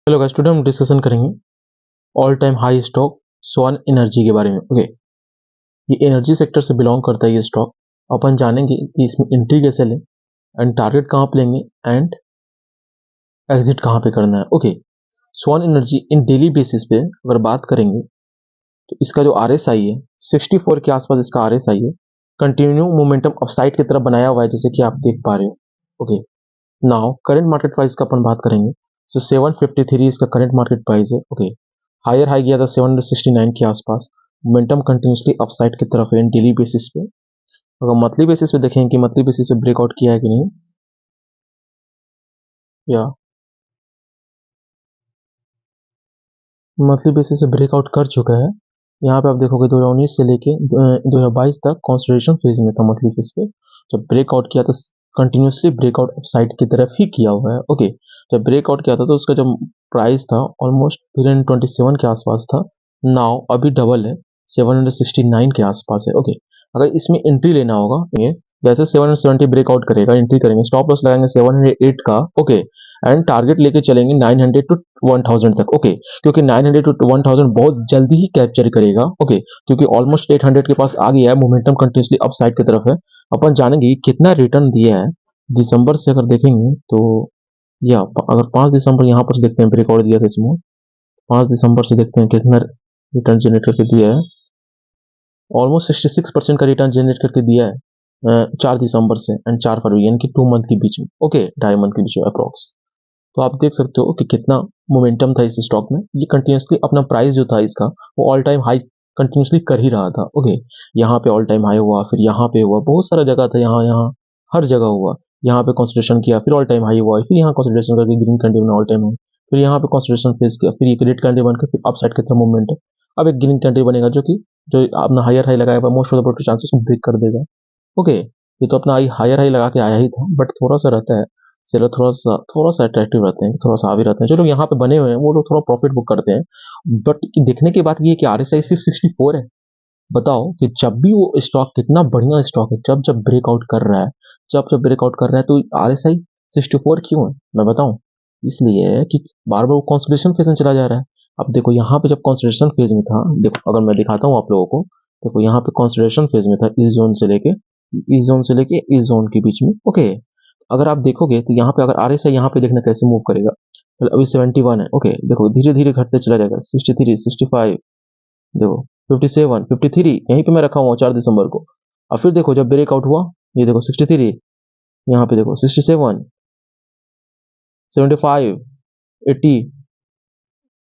Hello guys, today हम discussion करेंगे all time high stock स्वान energy के बारे में। ओके, ये एनर्जी सेक्टर से बिलोंग करता है ये स्टॉक। अपन जानेंगे कि इसमें एंट्री कैसे लें एंड टारगेट कहाँ पे लेंगे एंड एग्जिट कहाँ पे करना है। Okay, Swan Energy in daily basis पे अगर बात करेंगे तो इसका जो RSI है 64 के आसपास इसका RSI है। कंटिन्यू मोमेंटम अपसाइड की तरफ बनाया हुआ है जैसे कि आप देख पा रहे हो। Okay, now current market price का अपन बात करेंगे। सो 753 इसका करंट मार्केट प्राइस है। ओके, हायर हाई गया था 769 के आसपास। मोमेंटम कंटिन्यूसली अपसाइड की तरफ है डेली बेसिस पे। अगर मंथली बेसिस पे देखें कि मंथली बेसिस पे ब्रेकआउट किया है कि नहीं, या मंथली बेसिस पे ब्रेकआउट कर चुका है। यहाँ पे आप देखोगे 2019 से लेके 2022 तक कंसोलिडेशन फेज में था मंथली फेज पे। जब ब्रेकआउट किया तो कंटिन्यूसली ब्रेकआउट अपसाइड की तरफ ही किया हुआ है। ओके, जब ब्रेकआउट किया था तो उसका जो प्राइस था ऑलमोस्ट 327 के आसपास था। नाउ अभी डबल है, 769 के आसपास है। ओके, अगर इसमें एंट्री लेना होगा ये जैसे 770 ब्रेकआउट करेगा, एंट्री करेंगे, स्टॉप लॉस लगाएंगे 708 का। ओके, एंड टारगेट लेके चलेंगे 900 टू 1000 तक। ओके, क्योंकि 900 टू 1000 बहुत जल्दी ही कैप्चर करेगा। ओके, क्योंकि ऑलमोस्ट 800 के पास आ गया है, मोमेंटम कंटिन्यूसली अपसाइड की तरफ है। अपन जानेंगे कितना रिटर्न दिया है दिसंबर से। अगर देखेंगे तो या अगर 5 दिसंबर यहाँ पर से देखते हैं ब्रेकआउट दिया था इसमें, 5 दिसंबर से देखते हैं कितना रिटर्न जनरेट करके दिया है। ऑलमोस्ट 66% का रिटर्न जनरेट करके दिया है 4 दिसंबर से एंड 4 फरवरी, यानी कि 2 मंथ के बीच में। ओके, 2.5 मंथ के बीच में अप्रॉक्स। तो आप देख सकते हो कि कितना मोमेंटम था इस स्टॉक में। ये कंटिन्यूसली अपना प्राइस जो था इसका वो ऑल टाइम हाई कंटिन्यूसली कर ही रहा था। ओके, यहाँ पे ऑल टाइम हाई हुआ, फिर यहाँ पे हुआ, बहुत सारा जगह था, यहाँ यहाँ हर जगह हुआ। यहाँ पे कंसोलिडेशन किया, फिर ऑल टाइम हाई हुआ, फिर यहाँ कंसोलिडेशन करके ग्रीन कैंडल में ऑल टाइम हाई, फिर यहाँ पे कंसोलिडेशन फेस किया, फिर एक रेड कैंडल बनकर फिर अपसाइड की तरफ मूवमेंट है। अब एक ग्रीन कैंडल बनेगा जो अपना हायर हाई लगाया हुआ, मोस्ट ऑफ द चांसेस को ब्रेक कर देगा। ओके, ये तो अपना हायर हाई लगा के आया ही था, बट थोड़ा सा रहता है सेलर थोड़ा सा अट्रैक्टिव रहते हैं, थोड़ा सा हावी रहते हैं। जो लोग यहाँ पे बने हुए हैं वो लोग थोड़ा प्रॉफिट बुक करते हैं। बट देखने की बात ये है कि RSI सिर्फ 64 है। बताओ कि जब भी वो स्टॉक कितना बढ़िया स्टॉक है, जब जब ब्रेकआउट कर रहा है, जब जब ब्रेकआउट कर रहा है तो RSI 64 क्यों है मैं बताऊं। इसलिए है कि बार बार वो कंसोलिडेशन फेज में चला जा रहा है। अब देखो यहाँ पे जब कंसोलिडेशन फेज में था, देखो अगर मैं दिखाता हूँ आप लोगों को, देखो यहाँ पे कंसोलिडेशन फेज में था इस जोन के बीच में। ओके, अगर आप देखोगे तो यहाँ पे अगर RSI यहाँ पे देखना कैसे मूव करेगा, तो अभी 71 है। ओके, देखो धीरे धीरे घटते चला जाएगा, 63, 65, देखो 57, 53, यहीं पे मैं रखा हुआ 4 दिसंबर को। और फिर देखो जब ब्रेकआउट हुआ, ये देखो 63, यहाँ पे देखो 67, 75, 80,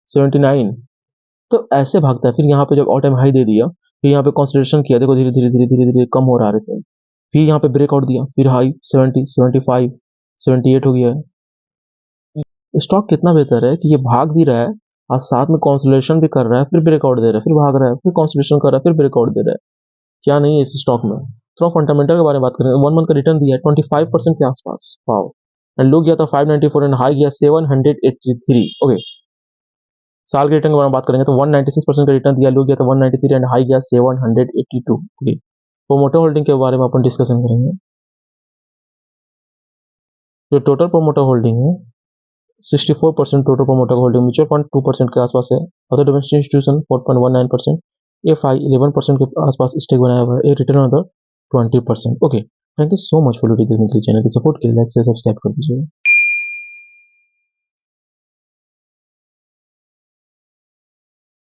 79, तो ऐसे भागता है। फिर यहाँ पे जब ऑल टाइम हाई दे दिया, फिर यहाँ पे कंसोलिडेशन किया, देखो धीरे धीरे धीरे धीरे धीरे कम हो रहा है RSI। फिर यहाँ पे ब्रेकआउट दिया, फिर हाई 70, 75, 78 हो गया है। स्टॉक कितना बेहतर है कि ये भाग भी रहा है और साथ में कंसोलिडेशन भी कर रहा है, फिर ब्रेकआउट दे रहा है, फिर भाग रहा है, फिर कंसोलिडेशन कर रहा है, फिर ब्रेकआउट दे रहा है। क्या नहीं है इस स्टॉक में। थोड़ा फंडामेंटल के बारे में बात करें, 1 मंथ का रिटर्न दिया है 25% के आसपास। वाओ, एंड लो गया था 594 एंड हाई गया 783। ओके, साल के रिटर्न के बारे में बात करेंगे तो 196% का रिटर्न दिया, लो गया था 193 एंड हाई गया 782। ओके, प्रोमोटर होल्डिंग के बारे में अपन डिस्कशन करेंगे। जो टोटल प्रोमोटर होल्डिंग है 64% total promoter holding, mutual fund 2% के आसपास है, अदर डोमेस्टिक इंस्टीट्यूशन 4.19%, एफआई 11% के आसपास स्टेक बनाया हुआ है, एक return other 20%। Okay, thank you so much for video देखने के लिए। चैनल की सपोर्ट के लिए लाइक से सब्सक्राइब कर दीजिएगा।